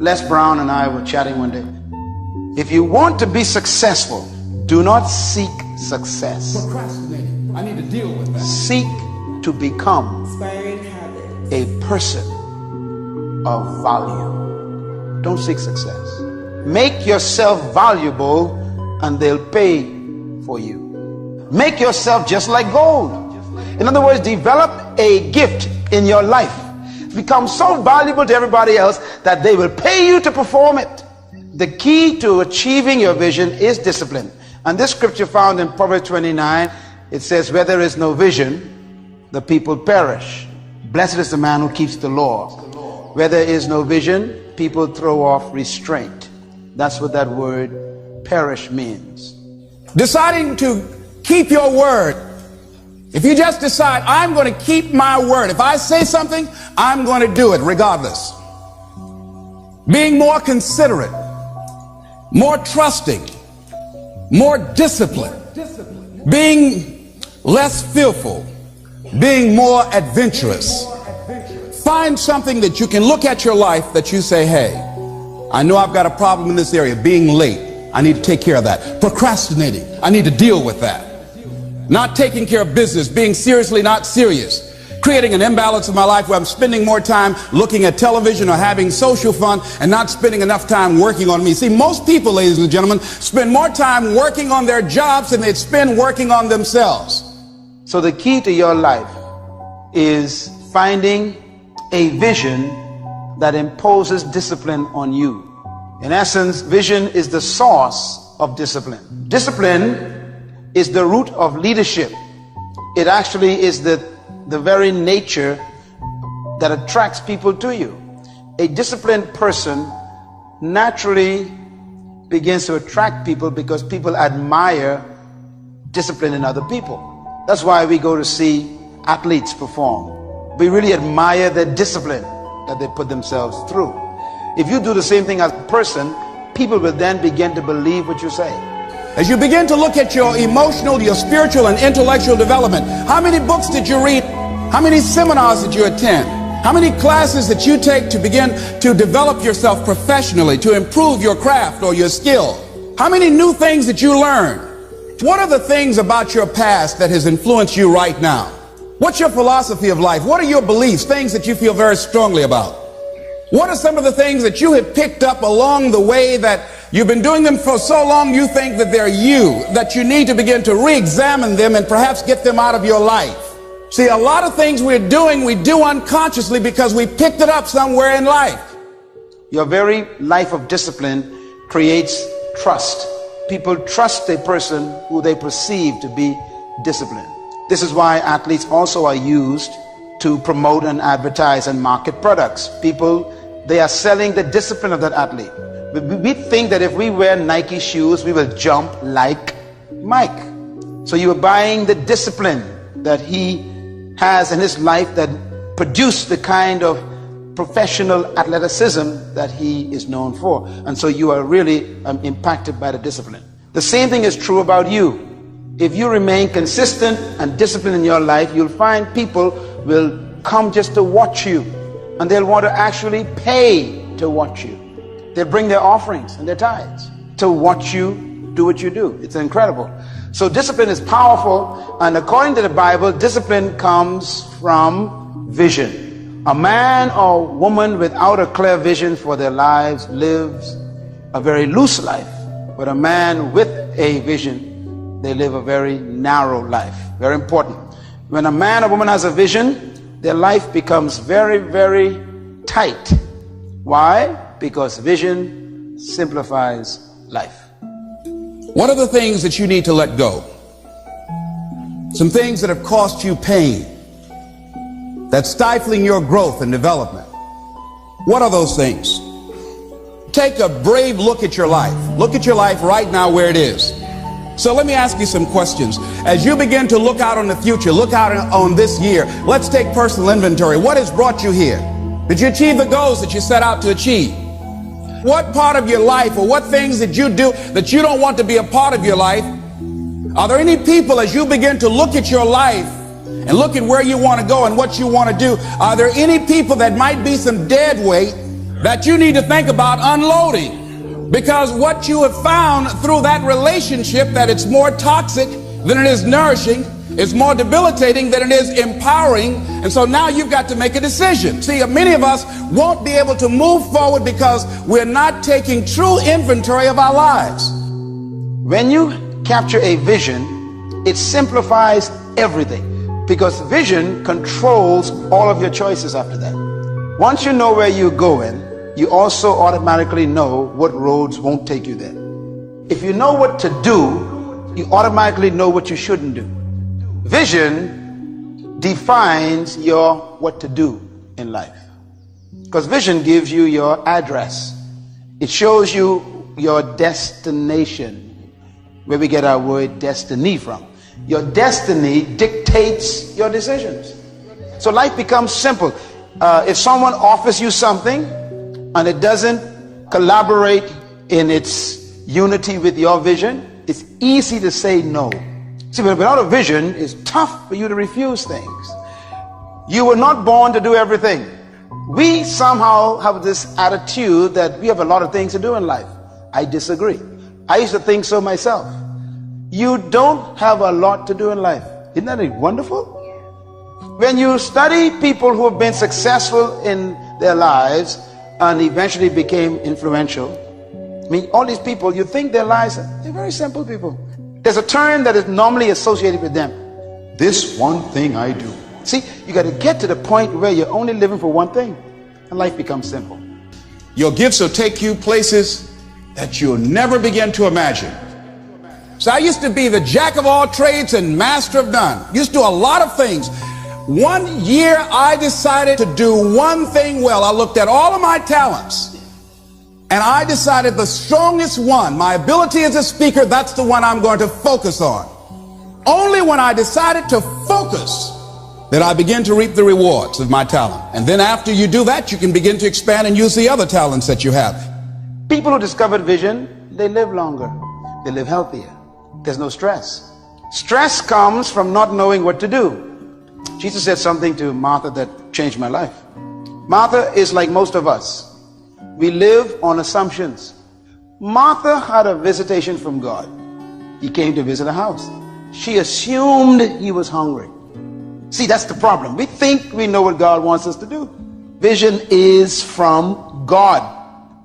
Les Brown and I were chatting one day. If you want to be successful, do not seek success. Procrastinating. I need to deal with that. Seek to become a person of value. Don't seek success. Make yourself valuable and they'll pay for you. Make yourself just like gold. In other words, develop a gift in your life. Become so valuable to everybody else that they will pay you to perform it. The key to achieving your vision is discipline. And this scripture found in Proverbs 29, it says, where there is no vision, the people perish. Blessed is the man who keeps the law. Where there is no vision, people throw off restraint. That's what that word perish means. Deciding to keep your word. If you just decide, I'm going to keep my word. If I say something, I'm going to do it regardless. Being more considerate, more trusting, more disciplined, being less fearful, being more adventurous. Find something that you can look at your life that you say, hey, I know I've got a problem in this area, being late. I need to take care of that. Procrastinating, I need to deal with that. Not taking care of business, being seriously not serious. Creating an imbalance in my life where I'm spending more time looking at television or having social fun and not spending enough time working on me. See, most people, ladies and gentlemen, spend more time working on their jobs than they spend working on themselves. So the key to your life is finding a vision that imposes discipline on you. In essence, vision is the source of discipline. Discipline is the root of leadership. It actually is the very nature that attracts people to you. A disciplined person naturally begins to attract people because people admire discipline in other people. That's why we go to see athletes perform. We really admire their discipline that they put themselves through. If you do the same thing as a person, people will then begin to believe what you say. As you begin to look at your emotional, your spiritual and intellectual development, how many books did you read? How many seminars did you attend? How many classes that you take to begin to develop yourself professionally, to improve your craft or your skill? How many new things that you learn? What are the things about your past that has influenced you right now? What's your philosophy of life? What are your beliefs, things that you feel very strongly about? What are some of the things that you have picked up along the way that you've been doing them for so long you think that they're you, that you need to begin to re-examine them and perhaps get them out of your life? See, a lot of things we're doing, we do unconsciously because we picked it up somewhere in life. Your very life of discipline creates trust. People trust a person who they perceive to be disciplined. This is why athletes also are used to promote and advertise and market products. People, they are selling the discipline of that athlete. We think that if we wear Nike shoes, we will jump like Mike. So you are buying the discipline that he has in his life that produced the kind of professional athleticism that he is known for. And so you are really impacted by the discipline. The same thing is true about you. If you remain consistent and disciplined in your life, you'll find people will come just to watch you, and they'll want to actually pay to watch you. They'll bring their offerings and their tithes to watch you do what you do. It's incredible. So discipline is powerful, and according to the Bible, discipline comes from vision. A man or woman without a clear vision for their lives lives a very loose life, but a man with a vision, they live a very narrow life. Very important. When a man or woman has a vision, their life becomes very, very tight. Why? Because vision simplifies life. What are the things that you need to let go? Some things that have cost you pain, that's stifling your growth and development. What are those things? Take a brave look at your life. Look at your life right now where it is. So let me ask you some questions. As you begin to look out on the future, look out on this year, let's take personal inventory. What has brought you here? Did you achieve the goals that you set out to achieve? What part of your life or what things did you do that you don't want to be a part of your life? Are there any people, as you begin to look at your life and look at where you want to go and what you want to do, are there any people that might be some dead weight that you need to think about unloading, because what you have found through that relationship, that it's more toxic than it is nourishing, it's more debilitating than it is empowering. And so now you've got to make a decision. See, many of us won't be able to move forward because we're not taking true inventory of our lives. When you capture a vision, it simplifies everything, because vision controls all of your choices after that. Once you know where you're going, you also automatically know what roads won't take you there. If you know what to do, you automatically know what you shouldn't do. Vision defines your what to do in life, because vision gives you your address. It shows you your destination, where we get our word destiny from. Your destiny dictates your decisions. So life becomes simple. If someone offers you something and it doesn't collaborate in its unity with your vision, it's easy to say no. See, without a vision, it's tough for you to refuse things. You were not born to do everything. We somehow have this attitude that we have a lot of things to do in life. I disagree. I used to think so myself. You don't have a lot to do in life. Isn't that wonderful? When you study people who have been successful in their lives and eventually became influential, I mean, all these people, you think their lives, they're very simple people. There's a term that is normally associated with them. This one thing I do. See, you got to get to the point where you're only living for one thing, and life becomes simple. Your gifts will take you places that you'll never begin to imagine. So I used to be the jack of all trades and master of none. Used to do a lot of things. One year I decided to do one thing well. I looked at all of my talents, and I decided the strongest one, my ability as a speaker, that's the one I'm going to focus on. Only when I decided to focus did I begin to reap the rewards of my talent. And then after you do that, you can begin to expand and use the other talents that you have. People who discovered vision, they live longer. They live healthier. There's no stress. Stress comes from not knowing what to do. Jesus said something to Martha that changed my life. Martha is like most of us. We live on assumptions. Martha had a visitation from God. He came to visit her house. She assumed he was hungry. See, that's the problem. We think we know what God wants us to do. Vision is from God.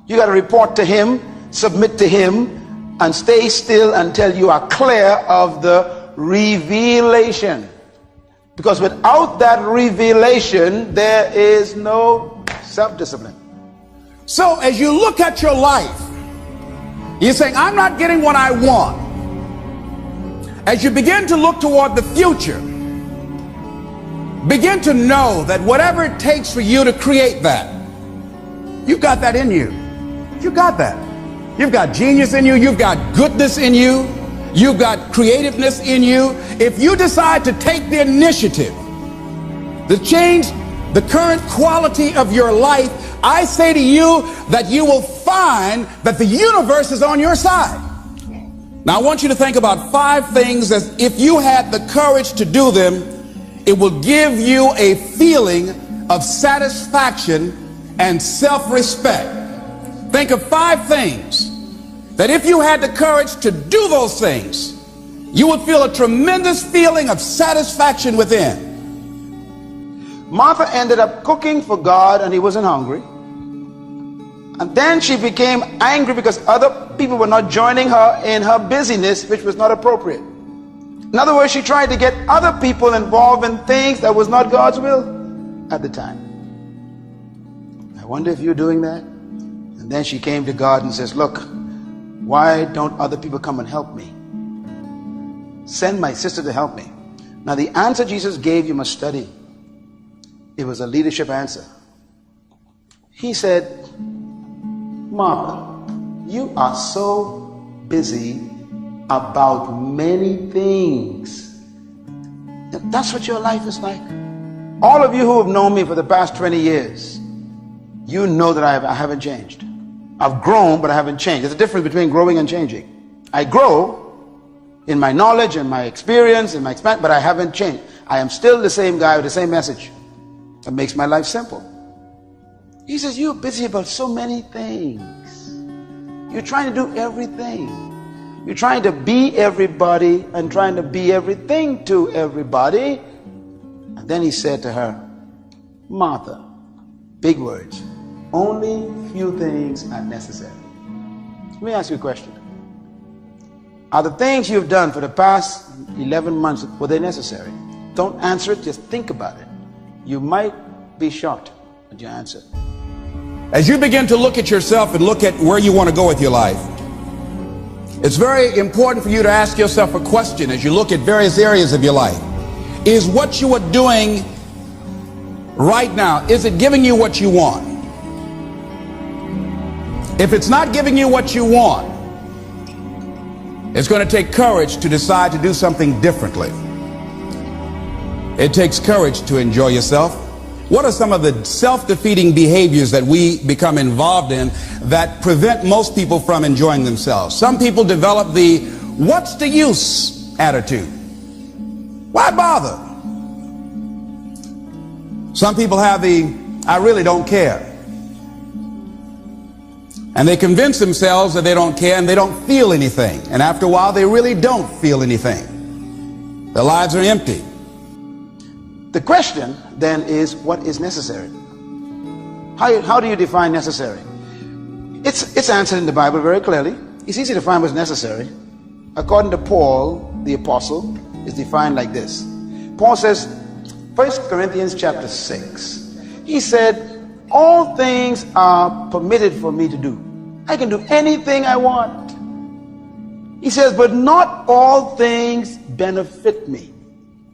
You got to report to him, submit to him, and stay still until you are clear of the revelation. Because without that revelation, there is no self-discipline. So as you look at your life, you're saying, I'm not getting what I want. As you begin to look toward the future, begin to know that whatever it takes for you to create that, you've got that in you. You've got that. You've got genius in you. You've got goodness in you. You've got creativeness in you. If you decide to take the initiative to change the current quality of your life, I say to you that you will find that the universe is on your side. Now I want you to think about 5 things that if you had the courage to do them, it will give you a feeling of satisfaction and self-respect. Think of 5 things that if you had the courage to do those things, you would feel a tremendous feeling of satisfaction within. Martha ended up cooking for God and he wasn't hungry. And then she became angry because other people were not joining her in her busyness, which was not appropriate. In other words, she tried to get other people involved in things that was not God's will at the time. I wonder if you're doing that. And then she came to God and says, look, why don't other people come and help me? Send my sister to help me. Now the answer Jesus gave, you must study. It was a leadership answer. He said, Martha, you are so busy about many things. That's what your life is like. All of you who have known me for the past 20 years, you know that I haven't changed. I've grown, but I haven't changed. There's a difference between growing and changing. I grow in my knowledge and my experience and my experience, but I haven't changed. I am still the same guy with the same message. That makes my life simple. He says, you're busy about so many things. You're trying to do everything. You're trying to be everybody and trying to be everything to everybody. And then he said to her, Martha, big words, only few things are necessary. Let me ask you a question. Are the things you've done for the past 11 months, were they necessary? Don't answer it, just think about it. You might be shocked at your answer. As you begin to look at yourself and look at where you want to go with your life, it's very important for you to ask yourself a question as you look at various areas of your life. Is what you are doing right now, is it giving you what you want? If it's not giving you what you want, it's going to take courage to decide to do something differently. It takes courage to enjoy yourself. What are some of the self-defeating behaviors that we become involved in that prevent most people from enjoying themselves? Some people develop the "what's the use" attitude. Why bother? Some people have the "I really don't care." And they convince themselves that they don't care and they don't feel anything. And after a while, they really don't feel anything. Their lives are empty. The question then is, what is necessary? How do you define necessary? It's answered in the Bible very clearly. It's easy to find what's necessary. According to Paul, the apostle, it's defined like this. Paul says, 1 Corinthians chapter 6, he said, all things are permitted for me to do. I can do anything I want. He says, but not all things benefit me.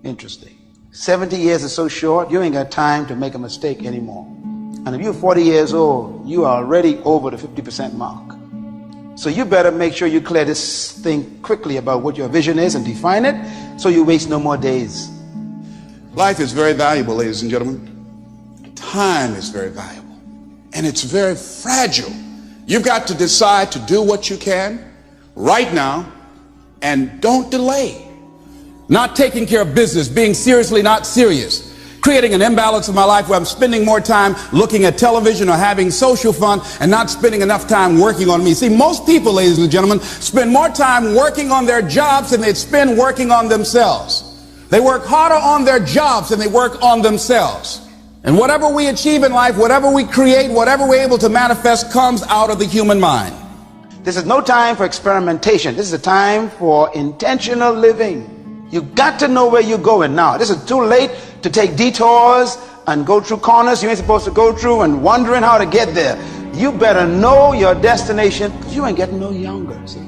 Interesting. 70 years is so short, you ain't got time to make a mistake anymore. And if you're 40 years old, you are already over the 50% mark. So you better make sure you clear this thing quickly about what your vision is and define it so you waste no more days. Life is very valuable, ladies and gentlemen. Time is very valuable. And it's very fragile. You've got to decide to do what you can right now and don't delay. Not taking care of business, being seriously not serious, creating an imbalance in my life where I'm spending more time looking at television or having social fun and not spending enough time working on me. See, most people, ladies and gentlemen, spend more time working on their jobs than they spend working on themselves. They work harder on their jobs than they work on themselves. And whatever we achieve in life, whatever we create, whatever we're able to manifest comes out of the human mind. This is no time for experimentation. This is a time for intentional living. You got to know where you're going now. This is too late to take detours and go through corners you ain't supposed to go through and wondering how to get there. You better know your destination because you ain't getting no younger. See,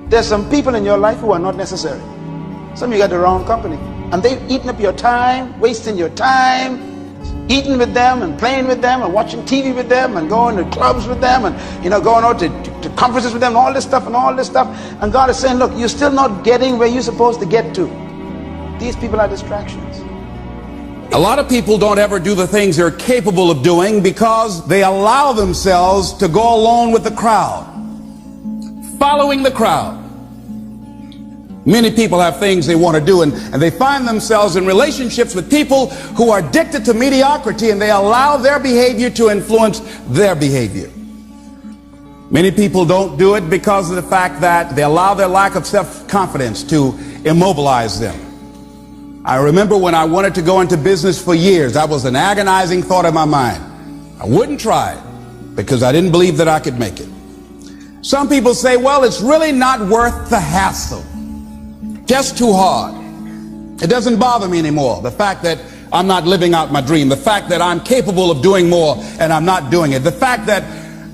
there's some people in your life who are not necessary. Some of you got the wrong company and they've eaten up your time, wasting your time, eating with them and playing with them and watching TV with them and going to clubs with them and going out to conferences with them and all this stuff. And God is saying, look, you're still not getting where you're supposed to get to. These people are distractions. A lot of people don't ever do the things they're capable of doing because they allow themselves to go along with the crowd, following the crowd. Many people have things they want to do and they find themselves in relationships with people who are addicted to mediocrity and they allow their behavior to influence their behavior. Many people don't do it because of the fact that they allow their lack of self-confidence to immobilize them. I remember when I wanted to go into business for years, that was an agonizing thought in my mind. I wouldn't try it because I didn't believe that I could make it. Some people say, well, it's really not worth the hassle. Just too hard. It doesn't bother me anymore. The fact that I'm not living out my dream. The fact that I'm capable of doing more and I'm not doing it. The fact that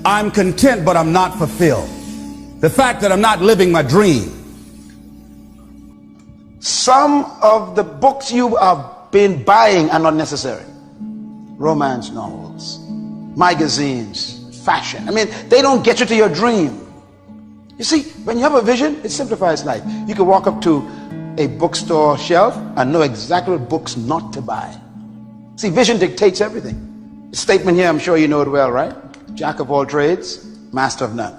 I'm content but I'm not fulfilled. The fact that I'm not living my dream. Some of the books you have been buying are not necessary. Romance novels, magazines, fashion. I mean, they don't get you to your dream. You see, when you have a vision, it simplifies life. You can walk up to a bookstore shelf and know exactly what books not to buy. See, vision dictates everything. The statement here, I'm sure you know it well, right? Jack of all trades, master of none.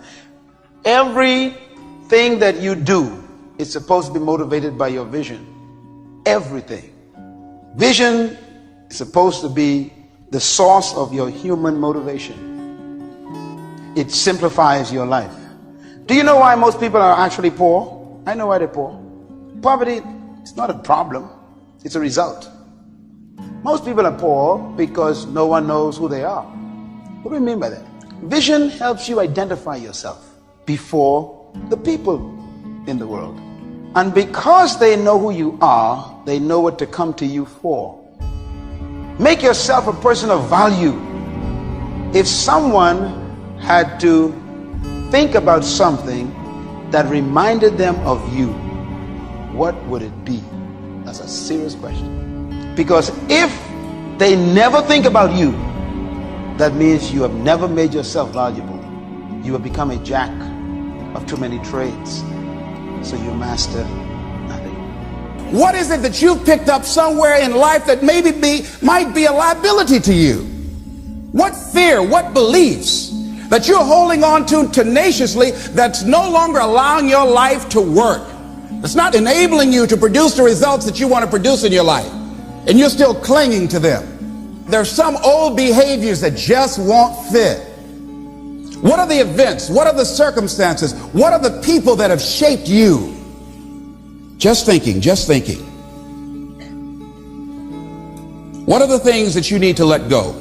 Everything that you do is supposed to be motivated by your vision. Everything. Vision is supposed to be the source of your human motivation. It simplifies your life. Do you know why most people are actually poor? I know why they're poor. Poverty is not a problem, it's a result. Most people are poor because no one knows who they are. What do we mean by that? Vision helps you identify yourself before the people in the world. And because they know who you are, they know what to come to you for. Make yourself a person of value. If someone had to think about something that reminded them of you, what would it be? That's a serious question. Because if they never think about you, that means you have never made yourself valuable. You have become a jack of too many trades, so you master nothing. What is it that you've picked up somewhere in life that might be a liability to you? What fear, what beliefs that you're holding on to tenaciously that's no longer allowing your life to work? It's not enabling you to produce the results that you want to produce in your life, and you're still clinging to them. There's some old behaviors that just won't fit. What are the events? What are the circumstances? What are the people that have shaped you? Just thinking. What are the things that you need to let go?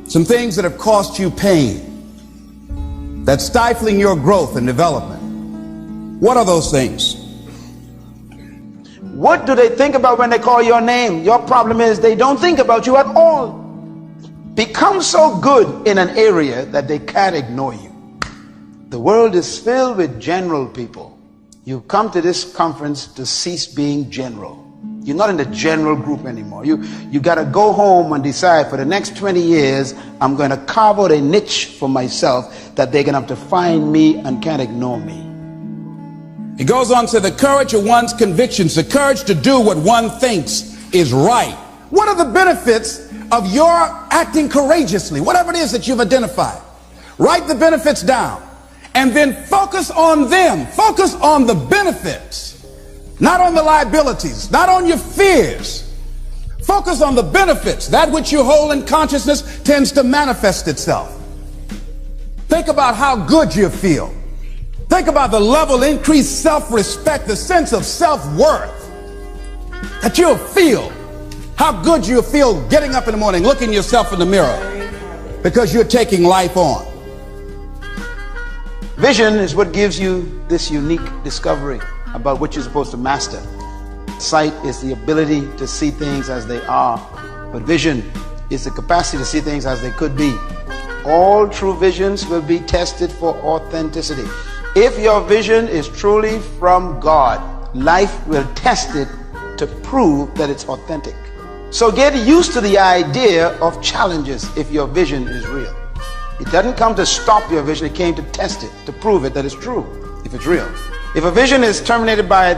Some things that have caused you pain, that's stifling your growth and development. What are those things? What do they think about when they call your name? Your problem is they don't think about you at all. Become so good in an area that they can't ignore you. The world is filled with general people. You come to this conference to cease being general. You're not in the general group anymore. You got to go home and decide, for the next 20 years, I'm going to carve out a niche for myself that they're going to have to find me and can't ignore me. It goes on to say the courage of one's convictions, the courage to do what one thinks is right. What are the benefits of your acting courageously? Whatever it is that you've identified, write the benefits down and then focus on them. Focus on the benefits, not on the liabilities, not on your fears. Focus on the benefits. That which you hold in consciousness tends to manifest itself. Think about how good you feel. Think about the level of increased self-respect, the sense of self-worth that you'll feel. How good you'll feel getting up in the morning, looking yourself in the mirror, because you're taking life on. Vision is what gives you this unique discovery about what you're supposed to master. Sight is the ability to see things as they are, but vision is the capacity to see things as they could be. All true visions will be tested for authenticity. If your vision is truly from God, life will test it to prove that it's authentic. So get used to the idea of challenges if your vision is real. It doesn't come to stop your vision, it came to test it, to prove it that it's true, if it's real. If a vision is terminated by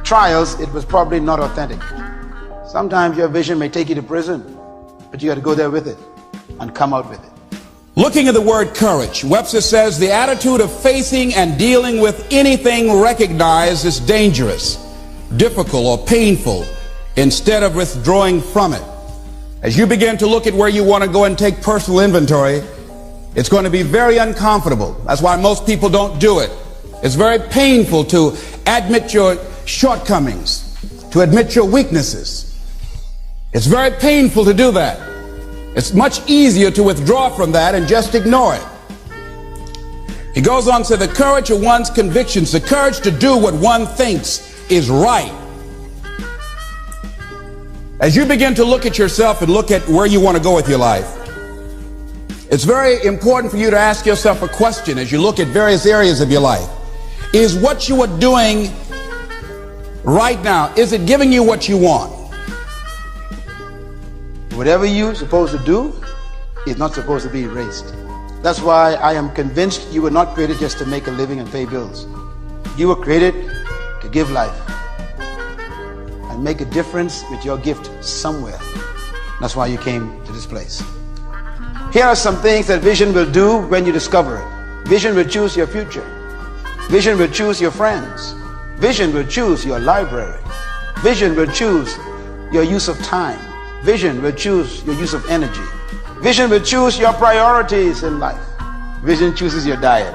trials, it was probably not authentic. Sometimes your vision may take you to prison, but you got to go there with it and come out with it. Looking at the word courage, Webster says the attitude of facing and dealing with anything recognized as dangerous, difficult, or painful, instead of withdrawing from it. As you begin to look at where you want to go and take personal inventory, it's going to be very uncomfortable. That's why most people don't do it. It's very painful to admit your shortcomings, to admit your weaknesses. It's very painful to do that. It's much easier to withdraw from that and just ignore it. He goes on to say the courage of one's convictions, the courage to do what one thinks is right. As you begin to look at yourself and look at where you want to go with your life, it's very important for you to ask yourself a question as you look at various areas of your life. Is what you are doing right now, is it giving you what you want? Whatever you're supposed to do is not supposed to be erased. That's why I am convinced you were not created just to make a living and pay bills. You were created to give life and make a difference with your gift somewhere. That's why you came to this place. Here are some things that vision will do when you discover it. Vision will choose your future. Vision will choose your friends. Vision will choose your library. Vision will choose your use of time. Vision will choose your use of energy. Vision will choose your priorities in life. Vision chooses your diet.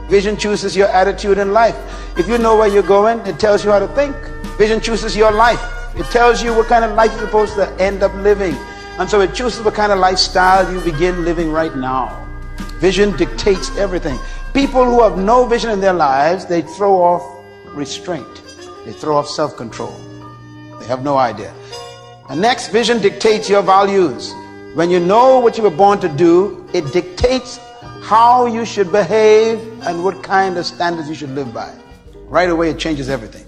Vision chooses your attitude in life. If you know where you're going, it tells you how to think. Vision chooses your life. It tells you what kind of life you're supposed to end up living. And so it chooses what kind of lifestyle you begin living right now. Vision dictates everything. People who have no vision in their lives, they throw off restraint. They throw off self-control. They have no idea. And next, vision dictates your values. When you know what you were born to do, it dictates how you should behave and what kind of standards you should live by. Right away, it changes everything.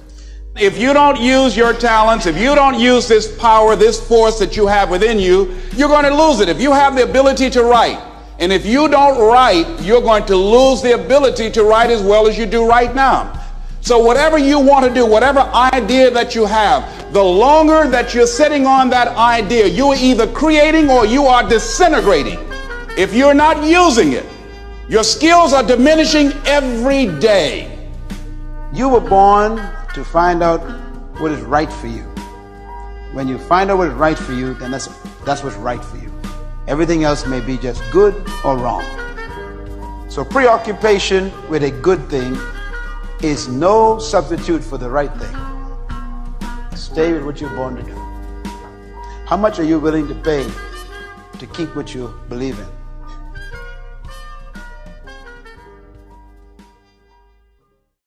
If you don't use your talents, if you don't use this power, this force that you have within you, you're going to lose it. If you have the ability to write, and if you don't write, you're going to lose the ability to write as well as you do right now. So whatever you want to do, whatever idea that you have, the longer that you're sitting on that idea, you're either creating or you are disintegrating. If you're not using it, your skills are diminishing every day. You were born to find out what is right for you. When you find out what is right for you, then that's what's right for you. Everything else may be just good or wrong. So preoccupation with a good thing is no substitute for the right thing. Stay with what you're born to do. How much are you willing to pay to keep what you believe in?